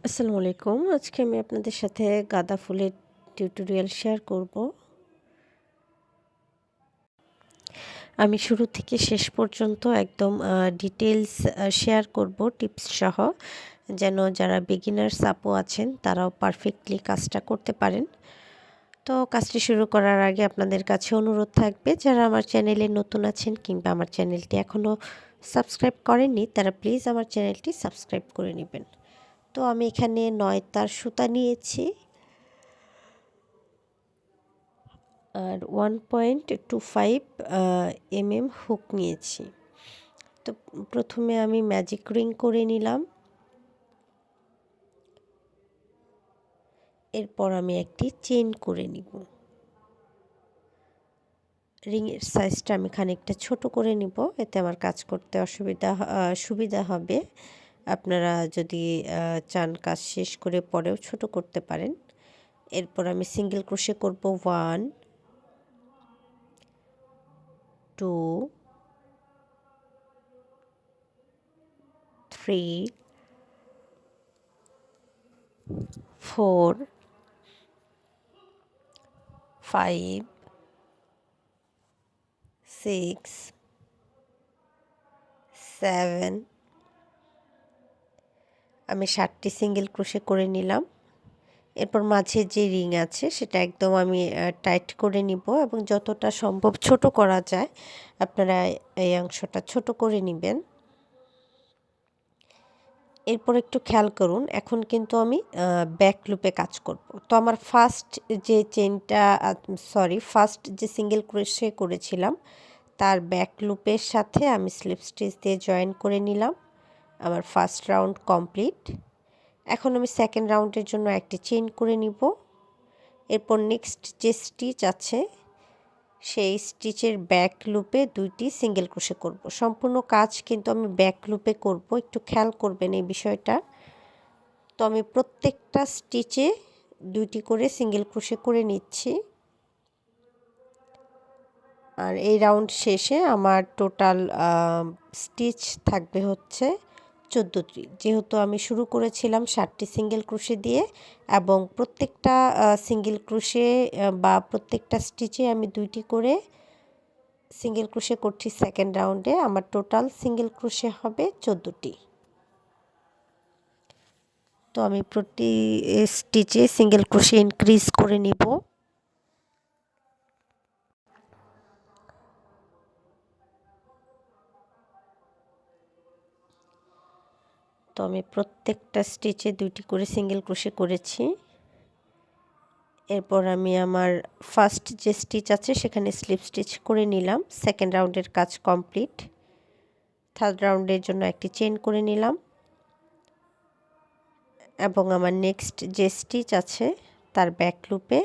আসসালামু আলাইকুম। আজকে আমি আপনাদের সাথে গাঁদা ফুলের টিউটোরিয়াল শেয়ার করব। আমি শুরু থেকে শেষ পর্যন্ত একদম ডিটেইলস শেয়ার করব টিপস সহ, যেন যারা বিগিনার্স আপু আছেন তারাও পারফেক্টলি কাজটা করতে পারেন। তো কাজটি শুরু করার আগে আপনাদের কাছে অনুরোধ থাকবে, যারা আমার চ্যানেলে নতুন আছেন কিংবা আমার চ্যানেলটি এখনও সাবস্ক্রাইব করেননি তারা প্লিজ আমার চ্যানেলটি সাবস্ক্রাইব করে নেবেন। তো আমি এখানে 9 তার সুতা নিয়েছি আর 1.25 হুক নিয়েছি। তো প্রথমে আমি ম্যাজিক রিং করে নিলাম, এরপর আমি একটি চেইন করে নিব। রিংয়ের সাইজটা আমি খানিকটা ছোট করে নিব, এতে আমার কাজ করতে সুবিধা হবে। আপনারা যদি চান কাজ শেষ করে পরেও ছোট করতে পারেন। এরপর আমি সিঙ্গেল ক্রোশে করব 1 2 3 4 5 6 7। আমি 7টি সিঙ্গেল ক্রোশে করে নিলাম। এরপর মাঝে যে রিং আছে সেটা একদম আমি টাইট করে নিব এবং যতটা সম্ভব ছোট করা যায় আপনারা এই অংশটা ছোট করে নেবেন। এরপর একটু খেয়াল করুন, এখন কিন্তু আমি ব্যাক লুপে কাজ করব। তো আমার ফার্স্ট যে সিঙ্গেল ক্রোশে করেছিলাম তার ব্যাক লুপের সাথে আমি স্লিপ স্টিচ দিয়ে জয়েন করে নিলাম। আমার ফার্স্ট রাউন্ড কমপ্লিট। এখন আমি সেকেন্ড রাউন্ডের জন্য একটি চেইন করে নিব। এরপর নেক্সট যে স্টিচ আছে সেই স্টিচের ব্যাক লুপে 2টি সিঙ্গেল ক্রোশে করব। সম্পূর্ণ কাজ কিন্তু আমি ব্যাক লুপে করব, একটু খেয়াল করবেন এই বিষয়টা। তো আমি প্রত্যেকটা স্টিচে 2টি করে সিঙ্গেল ক্রোশে করে নিচ্ছি। আর এই রাউন্ড শেষে আমার টোটাল স্টিচ থাকবে হচ্ছে 14টি। যেহেতু আমি শুরু করেছিলাম 7টি সিঙ্গেল ক্রোশে দিয়ে এবং প্রত্যেকটা সিঙ্গেল ক্রোশে বা প্রত্যেকটা স্টিচে আমি 2টি করে সিঙ্গেল ক্রোশে করছি সেকেন্ড রাউন্ডে, আমার টোটাল সিঙ্গেল ক্রোশে হবে 14টি। তো আমি প্রতি স্টিচে সিঙ্গেল ক্রোশে ইনক্রিজ করে নিব। তো আমি প্রত্যেকটা স্টিচে 2টি করে সিঙ্গেল ক্রোশে করেছি। এরপর আমি আমার ফার্স্ট যে স্টিচ আছে সেখানে স্লিপ স্টিচ করে নিলাম। সেকেন্ড রাউন্ডের কাজ কমপ্লিট। থার্ড রাউন্ডের জন্য একটি চেইন করে নিলাম এবং আমার নেক্সট যে স্টিচ আছে তার ব্যাক লুপে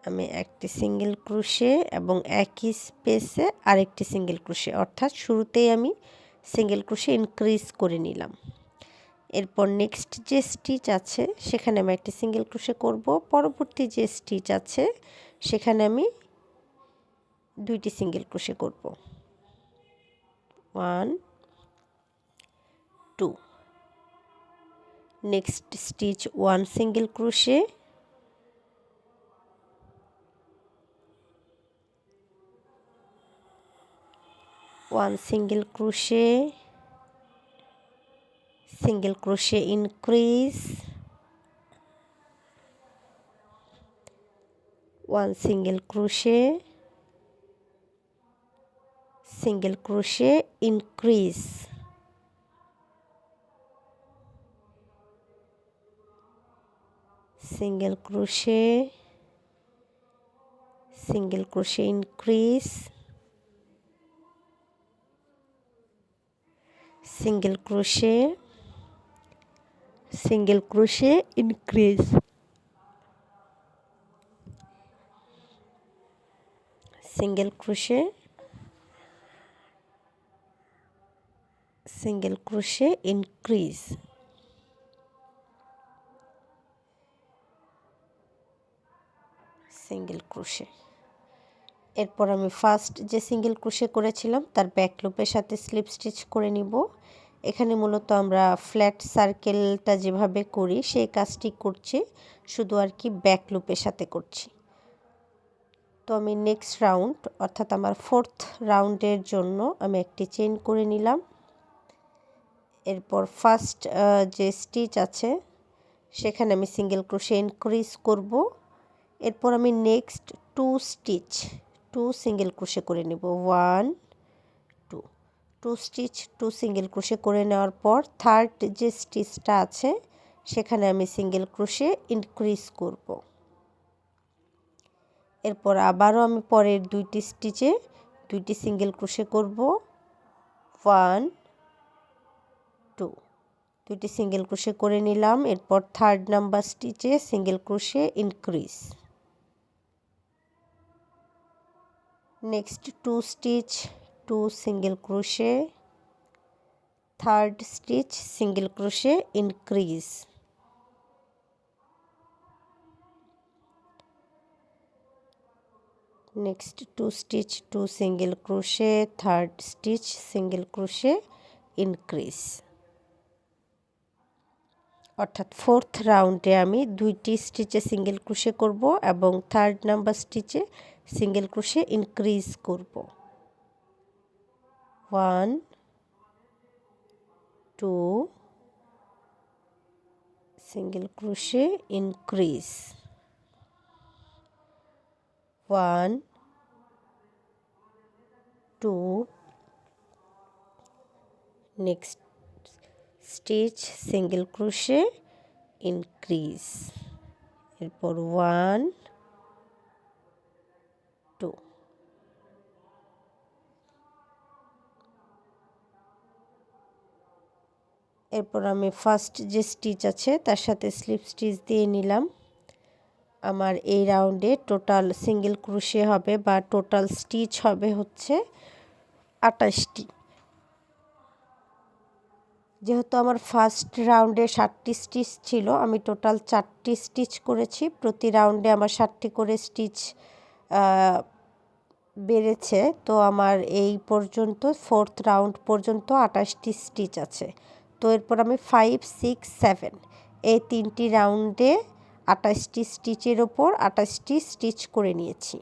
আমি একটি সিঙ্গেল ক্রোশে এবং একই স্পেসে আরেকটি সিঙ্গেল ক্রোশে, অর্থাৎ শুরুতেই আমি সিঙ্গেল ক্রোশে ইনক্রিজ করে নিলাম। এরপর নেক্সট যে স্টিচ আছে সেখানে আমি একটি সিঙ্গেল ক্রোশে করব। পরবর্তী যে স্টিচ আছে সেখানে আমি 2টি সিঙ্গেল ক্রোশে করব। 1 2। Next stitch 1 single crochet, 1 single crochet, single crochet increase, 1 single crochet, single crochet increase, single crochet, single crochet increase, single crochet, single crochet increase, single crochet, single crochet increase, single crochet. এরপর আমি first যে single crochet করেছিলাম তার back লুপের সাথে slip stitch করে নিব এখানে মূলত আমরা ফ্ল্যাট সার্কেলটা যেভাবে করি সেই কাজটি করছি, শুধু আর কি ব্যাক লুপের সাথে করছি। তো আমি নেক্সট রাউন্ড অর্থাৎ আমার 4th রাউন্ডের জন্য আমি একটি চেইন করে নিলাম। এরপর ফার্স্ট যে স্টিচ আছে সেখানে আমি সিঙ্গেল ক্রোশে ইনক্রিজ করব। এরপর আমি নেক্সট 2 স্টিচ 2 সিঙ্গেল ক্রোশে করে নেব, 1 2 2 স্টিচ 2 সিঙ্গেল ক্রোশে করে নেওয়ার পর থার্ড যে স্টিচটা আছে সেখানে আমি সিঙ্গেল ক্রোশে ইনক্রিজ করব। এরপর আবারও আমি পরের 2টি স্টিচে 2টি সিঙ্গেল ক্রোশে করব, 1 2 2টি সিঙ্গেল ক্রোশে করে নিলাম। এরপর থার্ড নাম্বার স্টিচে single crochet increase, next 2 stitch 2 single crochet, third stitch single crochet increase, next 2 stitch 2 single crochet, third stitch single crochet increase. অর্থাৎ 4th রাউন্ডে আমি 2টি স্টিচে সিঙ্গেল ক্রোশে করব এবং থার্ড নাম্বার স্টিচে সিঙ্গেল ক্রোশে ইনক্রিজ করব, 1 2 single crochet increase, 1 2 next stitch single crochet increase, এরপর 1 2 এরপর আমি ফার্স্ট যে স্টিচ আছে তার সাথে স্লিপ স্টিচ দিয়ে নিলাম। আমার এই রাউন্ডে টোটাল সিঙ্গেল ক্রোশে হবে বা টোটাল স্টিচ হবে হচ্ছে 28টি। যেহেতু আমার ফার্স্ট রাউন্ডে 7টি স্টিচ ছিল, আমি টোটাল 4টি স্টিচ করেছি। প্রতি রাউন্ডে আমার 7টি করে স্টিচ বেড়েছে। তো আমার এই পর্যন্ত 4th রাউন্ড পর্যন্ত 28টি স্টিচ আছে। তো এরপর আমি 5 6 7 এই 3টি রাউন্ডে 28টি স্টিচের ওপর 28টি স্টিচ করে নিয়েছি।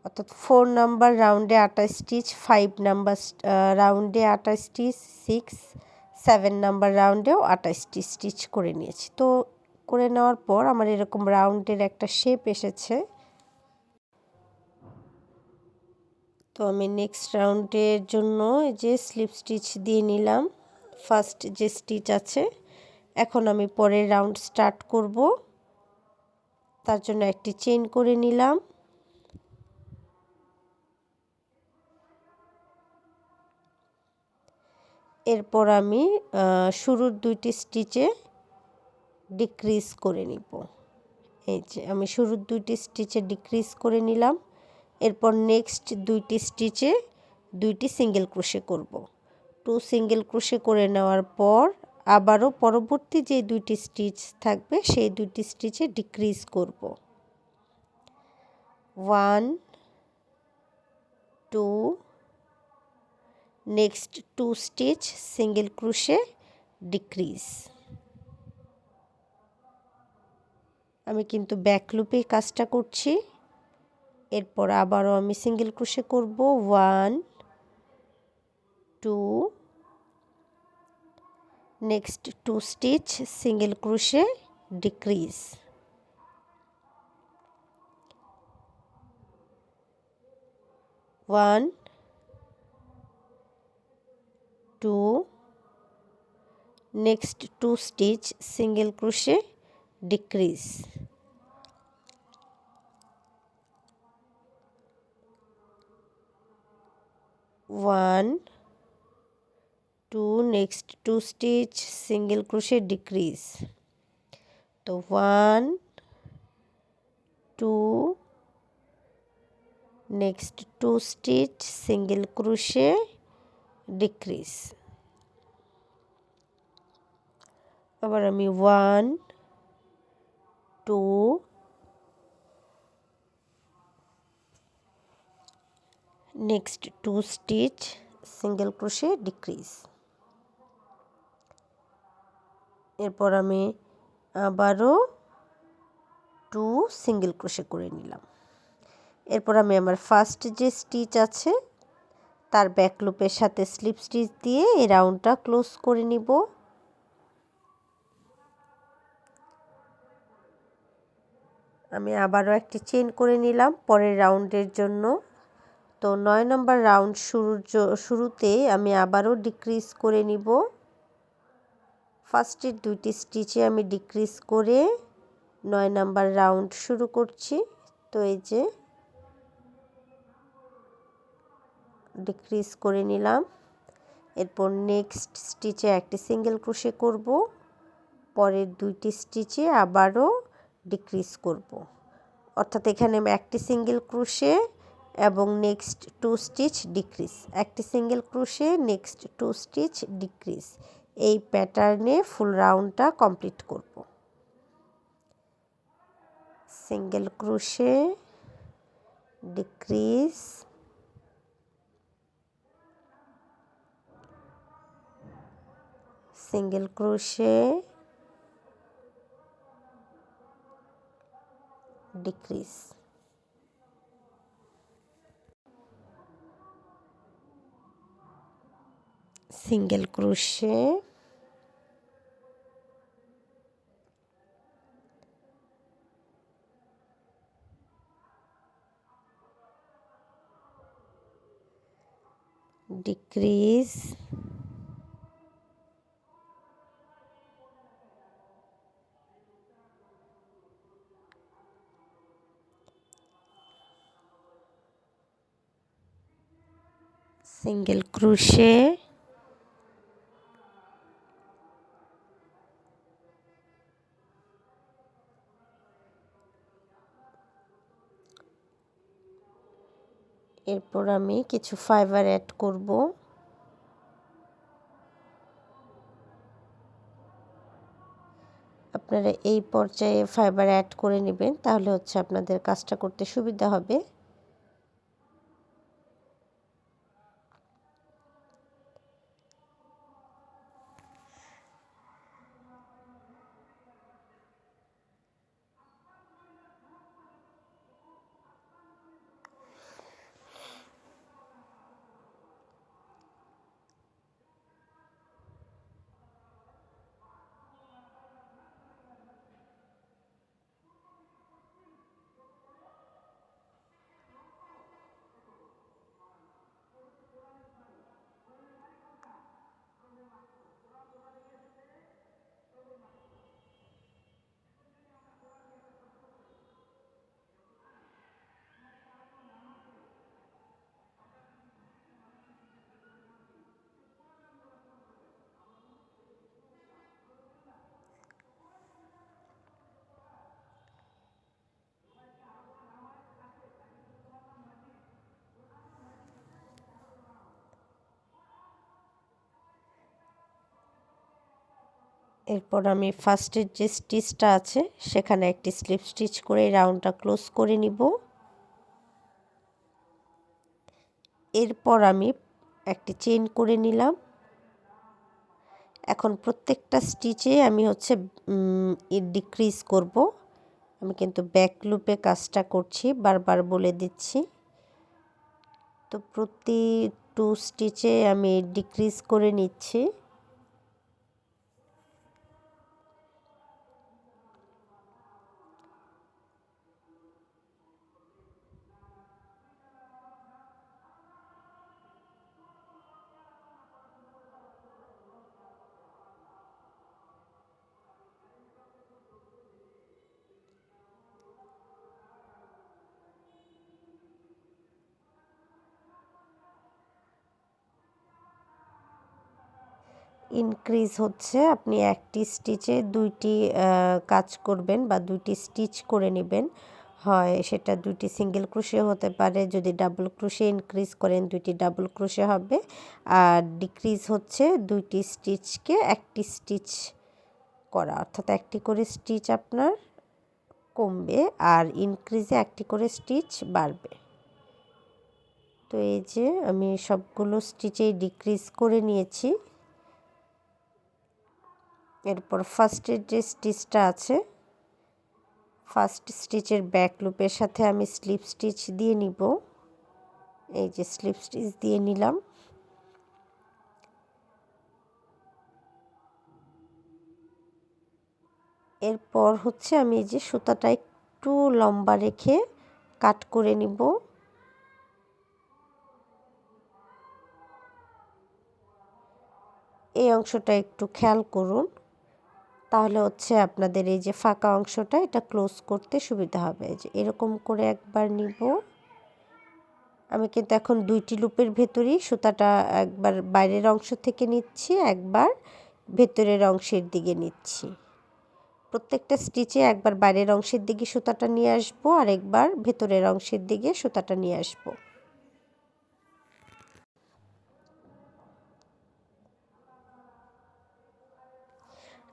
অর্থাৎ 4 নাম্বার রাউন্ডে 28 স্টিচ, 5 নাম্বার রাউন্ডে 28 স্টিচ, 6 7 নাম্বার রাউন্ডেও 28টি স্টিচ করে নিয়েছি। তো করে নেওয়ার পর আমার এরকম রাউন্ডের একটা শেপ এসেছে। তো আমি নেক্সট রাউন্ডের জন্য যে স্লিপ স্টিচ দিয়ে নিলাম, ফার্স্ট যে স্টিচ আছে। এখন আমি পরের রাউন্ড স্টার্ট করব। তার জন্য একটি চেইন করে নিলাম। এরপর আমি শুরুর 2টি স্টিচে ডিক্রিজ করে নিব। এই যে আমি শুরুর 2টি স্টিচে ডিক্রিজ করে নিলাম। এরপর নেক্সট 2টি স্টিচে 2টি সিঙ্গেল ক্রোশে করব। 2 সিঙ্গেল ক্রোশে করে নেওয়ার পর আবারও পরবর্তী যে 2টি স্টিচ থাকবে সেই 2টি স্টিচে ডিক্রিজ করব, 1 2 next 2 stitch single crochet decrease. আমি কিন্তু ব্যাক লুপে কাজটা করছি। এরপর আবারও আমি সিঙ্গেল ক্রোশে করব, 1 2 next 2 stitch single crochet decrease, 1 2 next 2 stitch single crochet decrease, 1 2 next 2 stitch single crochet decrease. তো 1 2 next 2 stitch single crochet decrease. আবার আমি 1 2 next 2 stitch single crochet decrease. এরপর আমি আবারও 2 সিঙ্গেল ক্রোশে করে নিলাম। এরপর আমি আমার ফার্স্ট যে স্টিচ আছে তার ব্যাক লুপের সাথে স্লিপ স্টিচ দিয়ে এই রাউন্ডটা ক্লোজ করে নিব। আমি আবারও একটি চেইন করে নিলাম পরের রাউন্ডের জন্য। তো 9 নম্বর রাউন্ড শুরুতে আমি আবারও ডিক্রিজ করে নিব। ফার্স্টের 2টি স্টিচে আমি ডিক্রিজ করে 9 নম্বর রাউন্ড শুরু করছি। তো এই যে ডিক্রিজ করে নিলাম। এরপর নেক্সট স্টিচে একটি সিঙ্গেল ক্রোশে করব, পরের 2টি স্টিচে আবারও ডিক্রিজ করব। অর্থাৎ এখানে আমি একটি সিঙ্গেল ক্রোশে এবং নেক্সট 2 স্টিচ ডিক্রিজ, একটি single crochet next 2 stitch decrease, এই প্যাটার্নে ফুল রাউন্ডটা কমপ্লিট করব। Single crochet decrease, single crochet decrease. Single crochet decrease, single crochet এরপর আমি কিছু ফাইবার অ্যাড করব। আপনারা এই পর্যায়ে ফাইবার অ্যাড করে নেবেন, তাহলে হচ্ছে আপনাদের কাজটা করতে সুবিধা হবে। এরপর আমি ফার্স্টের যে স্টিচটা আছে সেখানে একটি স্লিপ স্টিচ করে রাউন্ডটা ক্লোজ করে নিব। এরপর আমি একটি চেইন করে নিলাম। এখন প্রত্যেকটা স্টিচে আমি হচ্ছে ডিক্রিজ করব। আমি কিন্তু ব্যাক লুপে কাজটা করছি, বারবার বলে দিচ্ছি। তো প্রতি 2 স্টিচে আমি ডিক্রিজ করে নিচ্ছি। ইনক্রিজ হচ্ছে আপনি একটি স্টিচে 2টি কাজ করবেন বা 2টি স্টিচ করে নেবেন, হয় সেটা 2টি সিঙ্গেল ক্রোশে হতে পারে, যদি ডাবল ক্রোশে ইনক্রিজ করেন 2টি ডাবল ক্রোশে হবে, আর ডিক্রিজ হচ্ছে 2টি স্টিচকে একটি স্টিচ করা, অর্থাৎ একটি করে স্টিচ আপনার কমবে আর ইনক্রিজে একটি করে স্টিচ বাড়বে। তো এই যে আমি সবগুলো স্টিচেই ডিক্রিজ করে নিয়েছি। এরপর ফার্স্টের যে স্টিচটা আছে, ফার্স্ট স্টিচের ব্যাক লুপের সাথে আমি স্লিপ স্টিচ দিয়ে নিব। এই যে স্লিপ স্টিচ দিয়ে নিলাম। এরপর হচ্ছে আমি এই যে সুতাটা একটু লম্বা রেখে কাট করে নিব। এই অংশটা একটু খেয়াল করুন, তাহলে হচ্ছে আপনাদের এই যে ফাঁকা অংশটা এটা ক্লোজ করতে সুবিধা হবে। যে এরকম করে একবার নিব। আমি কিন্তু এখন 2টি লুপের ভেতরেই সুতাটা একবার বাইরের অংশ থেকে নিচ্ছি, একবার ভেতরের অংশের দিকে নিচ্ছি। প্রত্যেকটা স্টিচে একবার বাইরের অংশের দিকে সুতাটা নিয়ে আসবো আর একবার ভেতরের অংশের দিকে সুতাটা নিয়ে আসবো।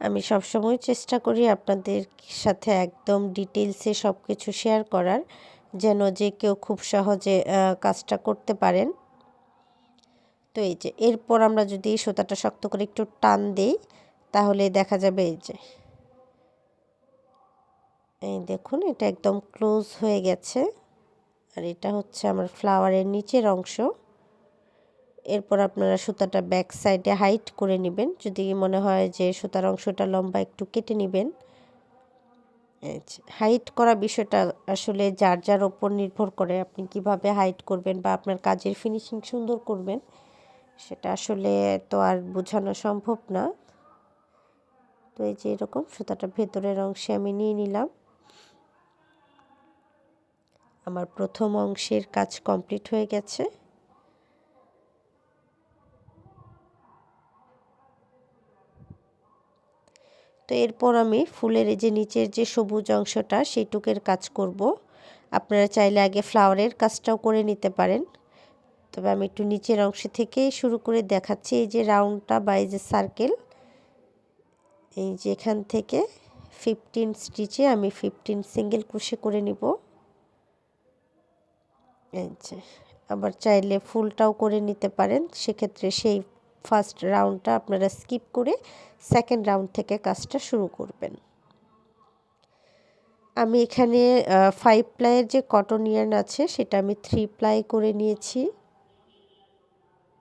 আমি সবসময় চেষ্টা করি আপনাদের সাথে একদম ডিটেলসে সব কিছু শেয়ার করার, যেন যে কেউ খুব সহজে কাজটা করতে পারেন। তো এই যে এরপর আমরা যদি সুতাটা শক্ত করে একটু টান দিই, তাহলে দেখা যাবে এই দেখুন এটা একদম ক্লোজ হয়ে গেছে। আর এটা হচ্ছে আমার ফ্লাওয়ারের নিচের অংশ। এরপর আপনারা সুতাটা ব্যাক সাইডে হাইট করে নেবেন। যদি মনে হয় যে সুতার অংশটা লম্বা, একটু কেটে নেবেন। হাইট করা বিষয়টা আসলে যার যার ওপর নির্ভর করে, আপনি কিভাবে হাইট করবেন বা আপনার কাজের ফিনিশিং সুন্দর করবেন, সেটা আসলে তো আর বোঝানো সম্ভব না। তো এই যে এরকম সুতাটা ভেতরের অংশে আমি নিয়ে নিলাম। আমার প্রথম অংশের কাজ কমপ্লিট হয়ে গেছে। তো এরপর আমি ফুলের এই যে নিচের যে সবুজ অংশটা সেইটুকের কাজ করব। আপনারা চাইলে আগে ফ্লাওয়ারের কাজটাও করে নিতে পারেন, তবে আমি একটু নিচের অংশ থেকেই শুরু করে দেখাচ্ছি। এই যে রাউন্ডটা বা এই যে সার্কেল, এই যে এখান থেকে 15 স্টিচে আমি 15 সিঙ্গেল ক্রোশে করে নিব। এই যে আবার চাইলে ফুলটাও করে নিতে পারেন, সেক্ষেত্রে সেই ফার্স্ট রাউন্ডটা আপনারা স্কিপ করে সেকেন্ড রাউন্ড থেকে কাজটা শুরু করবেন। আমি এখানে 5 প্লাইয়ের যে কটন ইয়ার্ন আছে সেটা আমি 3 প্লাই করে নিয়েছি।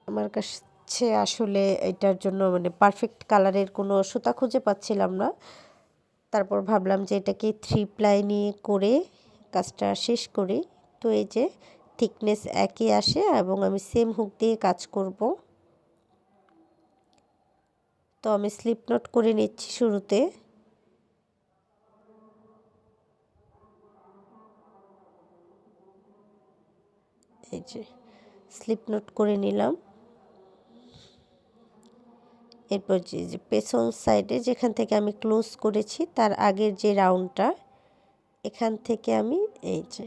আমার কাছে আসলে এটার জন্য মানে পারফেক্ট কালারের কোনো সুতা খুঁজে পাচ্ছিলাম না। তারপর ভাবলাম যে এটাকে 3 প্লাই নিয়ে করে কাজটা শেষ করি। তো এই যে থিকনেস একই আসে এবং আমি সেম হুক দিয়ে কাজ করব। তো আমি স্লিপ নট করে নিচ্ছি শুরুতে। এই যে স্লিপ নট করে নিলাম। এরপর যে পেছন সাইডে যেখান থেকে আমি ক্লোজ করেছি তার আগের যে রাউন্ডটা, এখান থেকে আমি এই যে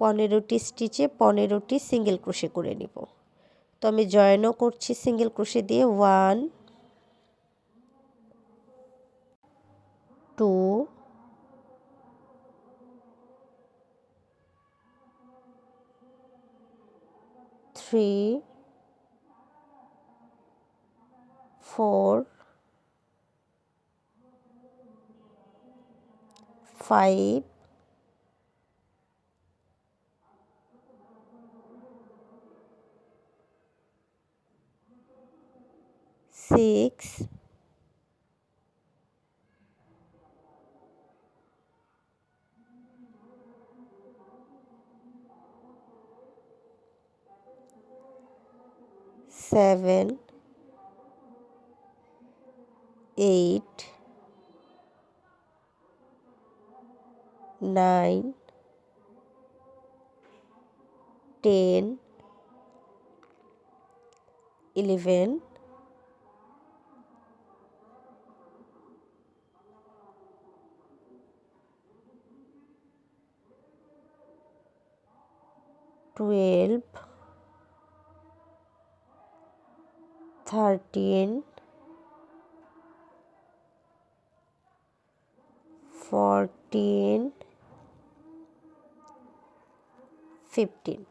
15টি স্টিচে 15টি সিঙ্গেল ক্রোশে করে নিব। তো আমি জয়েনও করছি সিঙ্গেল ক্রোশে দিয়ে 1 2 3 4 5 6 7 8 9 10 11 12 13 14 15।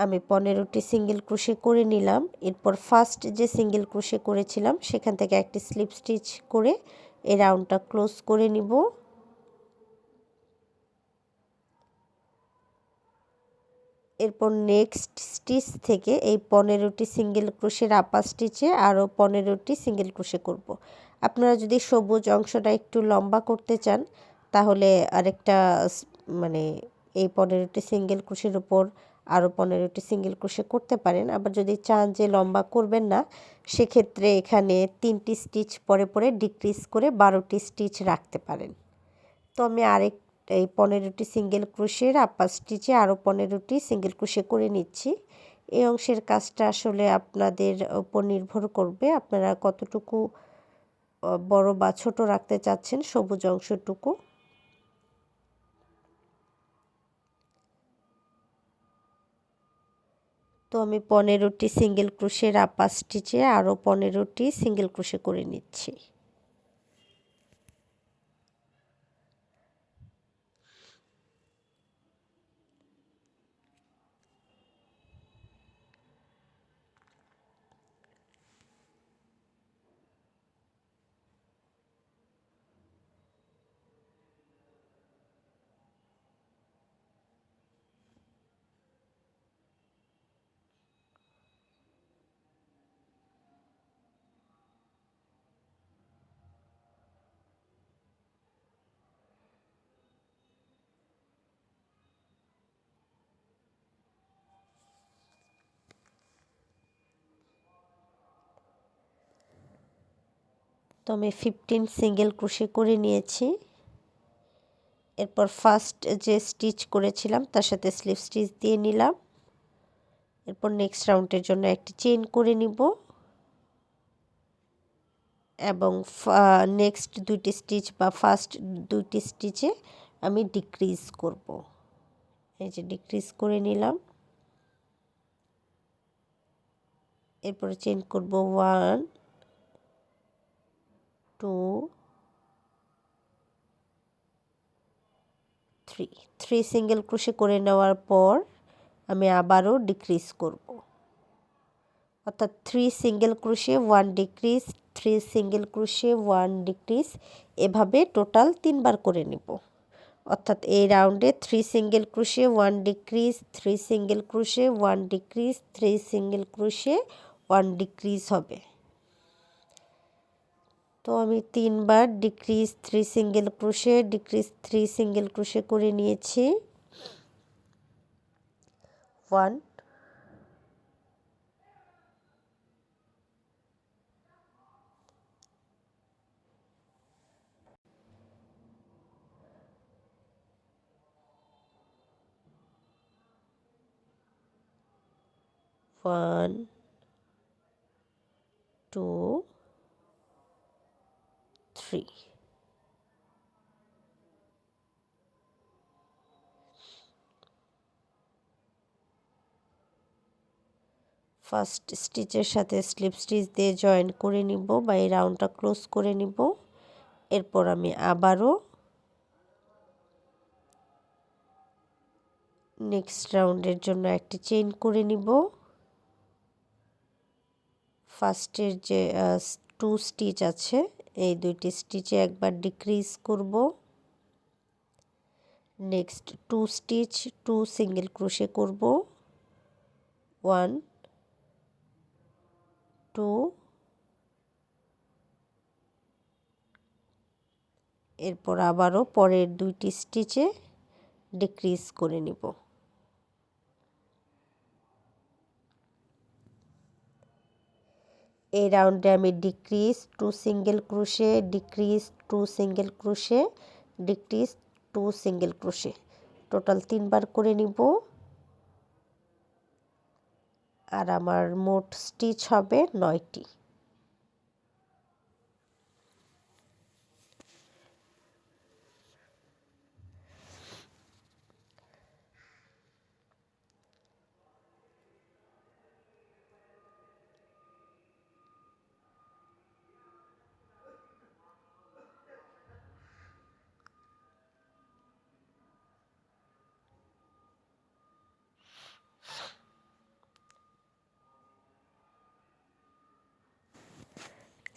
আমি 15টি সিঙ্গেল ক্রোশে করে নিলাম। এরপর ফার্স্ট যে সিঙ্গেল ক্রোশে করেছিলাম সেখান থেকে একটি স্লিপ স্টিচ করে এই রাউন্ডটা ক্লোজ করে নিব। এরপর নেক্সট স্টিচ থেকে এই 15টি সিঙ্গেল ক্রোশের আপার স্টিচে আরও 15টি সিঙ্গেল ক্রোশে করব। আপনারা যদি সবুজ অংশটা একটু লম্বা করতে চান তাহলে আরেকটা মানে এই 15টি সিঙ্গেল ক্রোশের উপর আরও 15টি সিঙ্গেল ক্রোশে করতে পারেন। আবার যদি চান যে লম্বা করবেন না সেক্ষেত্রে এখানে 3টি স্টিচ পরে পরে ডিক্রিজ করে 12টি স্টিচ রাখতে পারেন। তো আমি এই 15টি সিঙ্গেল ক্রোশের আপার স্টিচে আরও 15টি সিঙ্গেল ক্রোশে করে নিচ্ছি। এই অংশের কাজটা আসলে আপনাদের উপর নির্ভর করবে আপনারা কতটুকু বড় বা ছোট রাখতে চাচ্ছেন সবুজ অংশটুকু। তো আমি 15টি সিঙ্গেল ক্রোশের আপার স্টিচে আরও 15টি সিঙ্গেল ক্রোশে করে নিচ্ছি। তো আমি 15 সিঙ্গেল ক্রোশে করে নিয়েছি। এরপর ফার্স্ট যে স্টিচ করেছিলাম তার সাথে স্লিপ স্টিচ দিয়ে নিলাম। এরপর নেক্সট রাউন্ডের জন্য একটি চেইন করে নিব এবং নেক্সট দুইটি স্টিচ বা ফার্স্ট দুইটি স্টিচে আমি ডিক্রিজ করব। এই যে ডিক্রিজ করে নিলাম। এরপরে চেইন করব 1 2 3 সিঙ্গেল ক্রোশে করে নেওয়ার পর আমি আবারও ডিক্রিজ করব, অর্থাৎ 3 single crochet 1 decrease 3 single crochet 1 decrease এভাবে টোটাল 3বার করে নিব। অর্থাৎ এই রাউন্ডে 3 single crochet 1 decrease 3 single crochet 1 decrease 3 single crochet 1 decrease হবে। তো আমি 3বার decrease 3 single crochet decrease 3 single crochet করে নিয়েছি। 1 1 2 3 ফার্স্ট স্টিচের সাথে স্লিপ স্টিচ দিয়ে জয়েন করে নিব বা এই রাউন্ডটা ক্লোজ করে নিব। এরপর আমি আবারও নেক্সট রাউন্ডের জন্য একটি চেইন করে নিব। ফার্স্টের যে 2 স্টিচ আছে এই দুইটি স্টিচে একবার ডিক্রিজ করব। নেক্সট 2 স্টিচ 2 সিঙ্গেল ক্রোশে করব। 1 2 এরপর আবারও পরের দুইটি স্টিচে ডিক্রিজ করে নিব। এই রাউন্ডে আমি decrease 2 single crochet decrease 2 single crochet decrease 2 single crochet total 3বার করে নিব। আর আমার মোট স্টিচ হবে 9টি।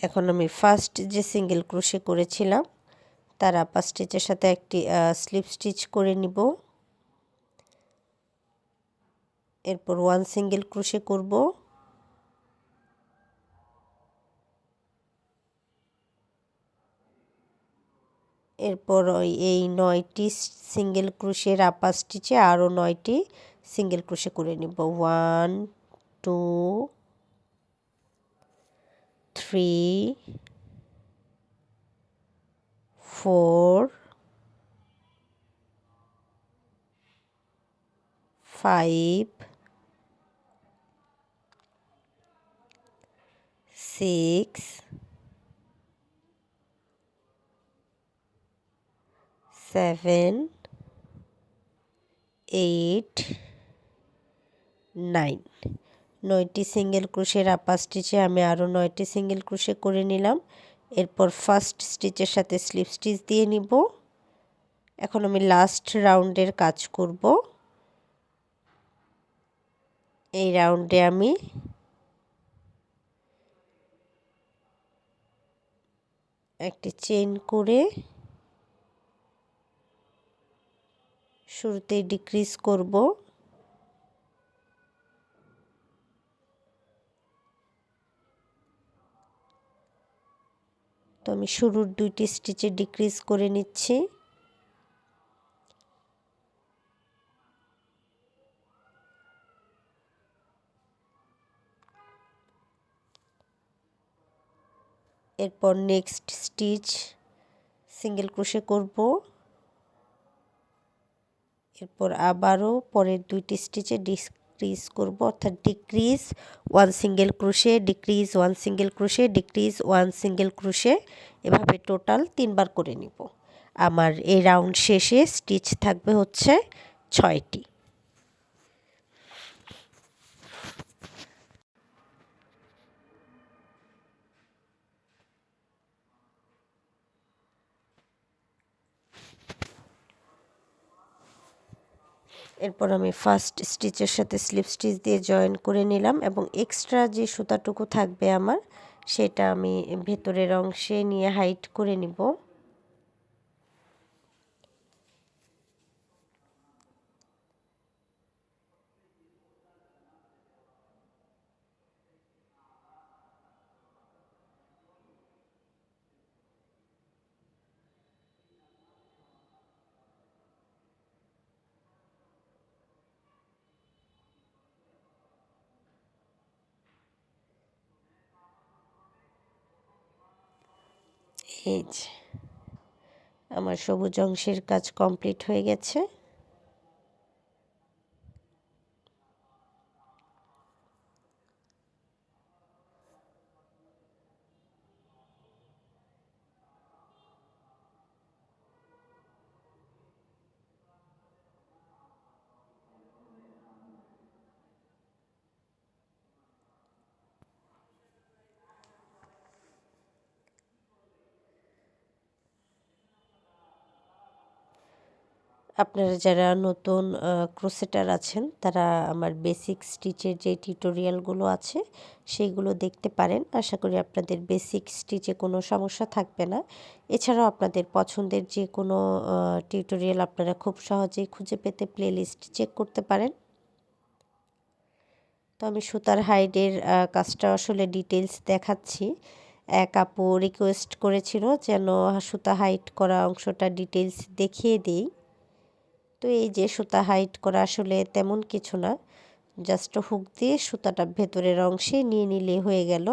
এখন আমি ফার্স্ট যে সিঙ্গেল ক্রোশে করেছিলাম তার আপার স্টিচের সাথে একটি স্লিপ স্টিচ করে নিব। এরপর 1 সিঙ্গেল ক্রোশে করব। এরপর এই 9টি সিঙ্গেল ক্রোশের আপার স্টিচে আরও 9টি সিঙ্গেল ক্রোশে করে নিব। 1 2 3 4 5 6 7 8 9 9টি সিঙ্গেল ক্রোশের আপার স্টিচে আমি আরও 9টি সিঙ্গেল ক্রোশে করে নিলাম। এরপর ফার্স্ট স্টিচের সাথে স্লিপ স্টিচ দিয়ে নিব। এখন আমি লাস্ট রাউন্ডের কাজ করব। এই রাউন্ডে আমি একটি চেইন করে শুরুতেই ডিক্রিজ করব। তো আমি শুরুর 2টি স্টিচে ডিক্রিজ করে নিচ্ছি। এরপর নেক্সট স্টিচ সিঙ্গেল ক্রোশে করব। এরপর আবারও পরের 2টি স্টিচে ডিক্রিজ করব, অর্থাৎ decrease 1 single crochet, decrease 1 single crochet, decrease 1 single crochet, এভাবে টোটাল 3বার করে নিব। আমার এই রাউন্ড শেষে স্টিচ থাকবে হচ্ছে 6টি। এরপর আমি ফার্স্ট স্টিচের সাথে স্লিপ স্টিচ দিয়ে জয়েন করে নিলাম এবং এক্সট্রা যে সুতাটুকু থাকবে আমার সেটা আমি ভেতরের অংশে নিয়ে হাইট করে নিব। এই যে আমার সবুজ অংশের কাজ কমপ্লিট হয়ে গেছে। আপনারা যারা নতুন ক্রোশেটার আছেন তারা আমার বেসিক স্টিচের যে টিউটোরিয়ালগুলো আছে সেইগুলো দেখতে পারেন। আশা করি আপনাদের বেসিক স্টিচে কোনো সমস্যা থাকবে না। এছাড়াও আপনাদের পছন্দের যে কোনো টিউটোরিয়াল আপনারা খুব সহজেই খুঁজে পেতে প্লেলিস্ট চেক করতে পারেন। তো আমি সুতার হাইডের কাজটা আসলে ডিটেলস দেখাচ্ছি। এক আপু রিকোয়েস্ট করেছিল যেন সুতা হাইড করা অংশটা ডিটেলস দেখিয়ে দিই। তো এই যে সুতা হাইট করা আসলে তেমন কিছু না, জাস্ট হুক দিয়ে সুতাটা ভেতরের অংশে নিয়ে নিলে হয়ে গেল।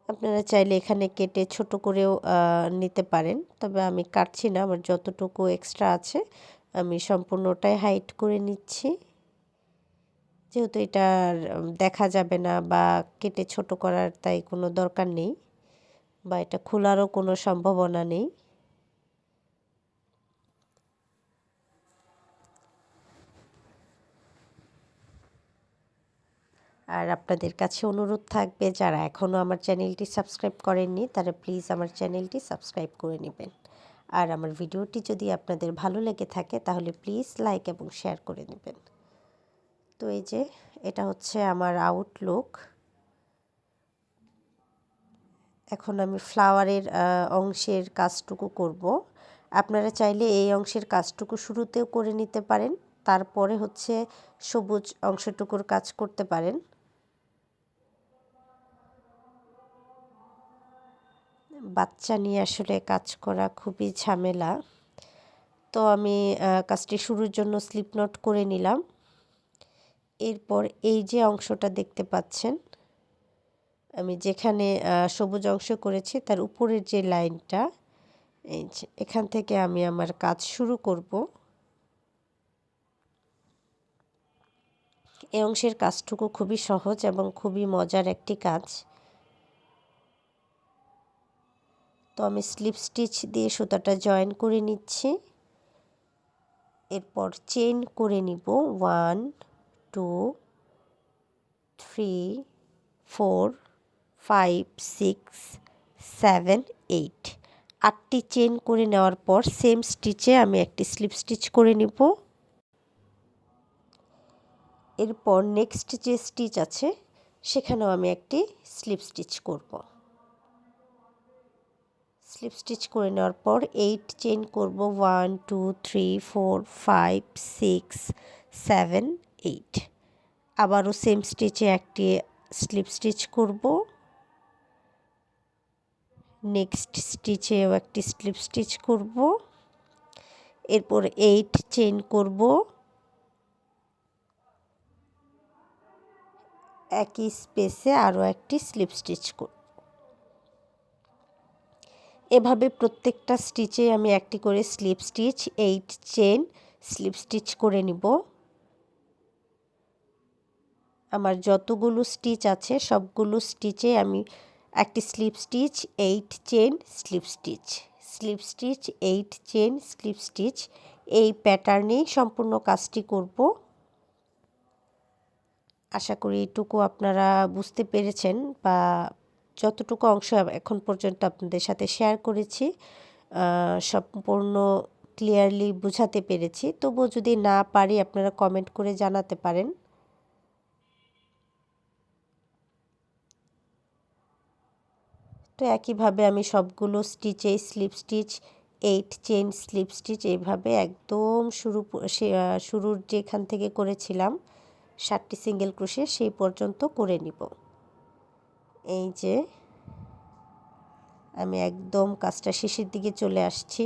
আপনারা চাইলে এখানে কেটে ছোট করেও নিতে পারেন, তবে আমি কাটছি না, আমার যতটুকু এক্সট্রা আছে আমি সম্পূর্ণটাই হাইট করে নিচ্ছি, যেহেতু এটা দেখা যাবে না বা কেটে ছোট করার তাই কোনো দরকার নেই বা এটা খোলারও কোনো সম্ভাবনা নেই। আর আপনাদের কাছে অনুরোধ থাকবে যারা এখনও আমার চ্যানেলটি সাবস্ক্রাইব করেননি তারা প্লিজ আমার চ্যানেলটি সাবস্ক্রাইব করে নেবেন। আর আমার ভিডিওটি যদি আপনাদের ভালো লেগে থাকে তাহলে প্লিজ লাইক এবং শেয়ার করে নেবেন। তো এই যে এটা হচ্ছে আমার আউটলুক। এখন আমি ফ্লাওয়ারের অংশের কাজটুকু করব। আপনারা চাইলে এই অংশের কাজটুকু শুরুতেও করে নিতে পারেন, তারপরে হচ্ছে সবুজ অংশটুকুর কাজ করতে পারেন। বাচ্চা নিয়ে আসলে কাজ করা খুবই ঝামেলা। তো আমি কাজটি শুরুর জন্য স্লিপ নট করে নিলাম। এরপর এই যে অংশটা দেখতে পাচ্ছেন, আমি যেখানে সবুজ অংশ করেছি তার উপরের যে লাইনটা, এই যে এখান থেকে আমি আমার কাজ শুরু করব। এই অংশের কাজটুকু খুবই সহজ এবং খুবই মজার একটি কাজ। তো আমি স্লিপ স্টিচ দিয়ে সুতাটা জয়েন করে নিচ্ছি। এরপর চেইন করে নিব 1 2 3 4 5 6 7 8 8টি চেইন করে নেওয়ার পর সেম স্টিচে আমি একটি স্লিপ স্টিচ করে নিব। এরপর নেক্সট যে স্টিচ আছে সেখানেও আমি একটি স্লিপ স্টিচ করব। স্লিপ স্টিচ করে নেওয়ার পর 8 চেইন করব, 1 2 3 4 5 6 7 8। আবারও সেম স্টিচে একটি স্লিপ স্টিচ করব। নেক্সট স্টিচেও একটি স্লিপ স্টিচ করব। এরপর 8 চেইন করব, একই স্পেসে আরও একটি স্লিপ স্টিচ করব। এভাবে প্রত্যেকটা স্টিচে আমি একটি করে slip stitch 8 chain slip stitch করে নিব। আমার যতগুলো স্টিচ আছে সবগুলো স্টিচে আমি একটি slip stitch 8 chain slip stitch, slip stitch 8 chain slip stitch, এই প্যাটার্নেই সম্পূর্ণ কাজটি করব। আশা করি এটুকু আপনারা বুঝতে পেরেছেন, বা যতটুকু অংশ এখন পর্যন্ত আপনাদের সাথে শেয়ার করেছি সম্পূর্ণ ক্লিয়ারলি বোঝাতে পেরেছি। তবুও যদি না পারি আপনারা কমেন্ট করে জানাতে পারেন। তো একইভাবে আমি সবগুলো স্টিচে slip stitch 8 chain slip stitch এইভাবে একদম শুরুর যেখান থেকে করেছিলাম 7টি সিঙ্গেল ক্রোশে সেই পর্যন্ত করে নিব। এই যে আমি একদম কাজটা শেষের দিকে চলে আসছি।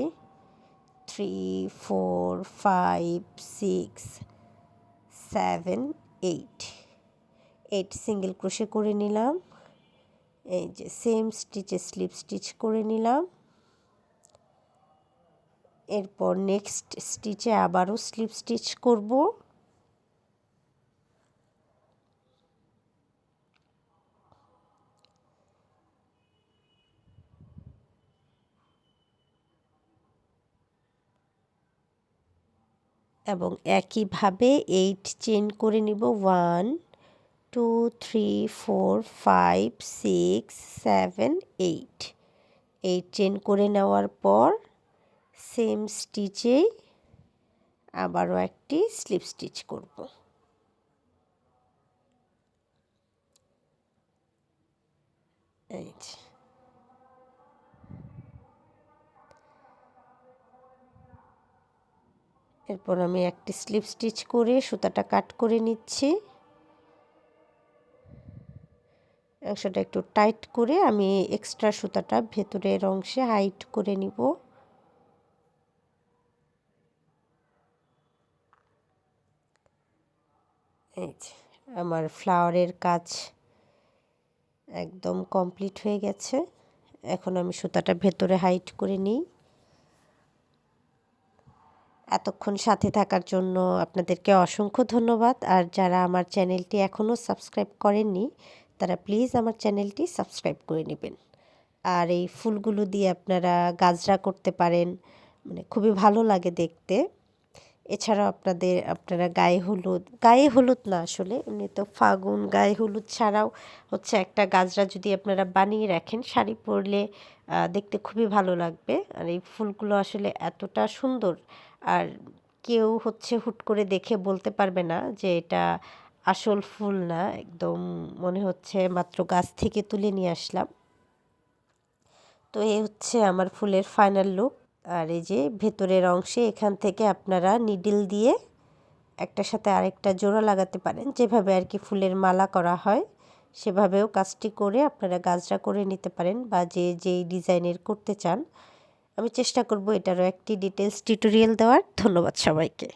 3 4 5 6 7 8 8 সিঙ্গেল ক্রোশে করে নিলাম। এই যে সেম স্টিচে স্লিপ স্টিচ করে নিলাম। এরপর নেক্সট স্টিচে আবারও স্লিপ স্টিচ করব। এবং একইভাবে 8 চেইন করে নিব, 1 2 3 4 5 6 7 8। 8 চেইন করে নেওয়ার পর সেম স্টিচেই আবারও একটি স্লিপ স্টিচ করব। এই যে এরপর আমি একটি স্লিপ স্টিচ করে সুতাটা কাট করে নিচ্ছি। অংশটা একটু টাইট করে আমি এক্সট্রা সুতাটা ভেতরের অংশে হাইট করে নিব। এই যে আমার ফ্লাওয়ারের কাজ একদম কমপ্লিট হয়ে গেছে। এখন আমি সুতাটা ভেতরে হাইট করে নিই। এতক্ষণ সাথে থাকার জন্য আপনাদেরকে অসংখ্য ধন্যবাদ। আর যারা আমার চ্যানেলটি এখনও সাবস্ক্রাইব করেননি তারা প্লিজ আমার চ্যানেলটি সাবস্ক্রাইব করে নেবেন। আর এই ফুলগুলো দিয়ে আপনারা গাজরা করতে পারেন, মানে খুবই ভালো লাগে দেখতে। এছাড়াও আপনারা গায়ে হলুদ না, আসলে এমনি তো ফাগুন গায়ে হলুদ ছাড়াও হচ্ছে একটা গাজরা যদি আপনারা বানিয়ে রাখেন শাড়ি পরলে দেখতে খুবই ভালো লাগবে। আর এই ফুলগুলো আসলে এতটা সুন্দর, আর কেউ হচ্ছে হুট করে দেখে বলতে পারবে না যে এটা আসল ফুল না, একদম মনে হচ্ছে মাত্র গাছ থেকে তুলে নিয়ে আসলাম। তো এই হচ্ছে আমার ফুলের ফাইনাল লুক। আর এই যে ভেতরের অংশে এখান থেকে আপনারা নিডল দিয়ে একটার সাথে আরেকটা জোড়া লাগাতে পারেন, যেভাবে আর কি ফুলের মালা করা হয় সেভাবেও কাজটি করে আপনারা গাজরা করে নিতে পারেন, বা যে যেই ডিজাইনের করতে চান। আমি চেষ্টা করব এটারও একটি ডিটেলস টিউটোরিয়াল দেওয়ার। ধন্যবাদ সবাইকে।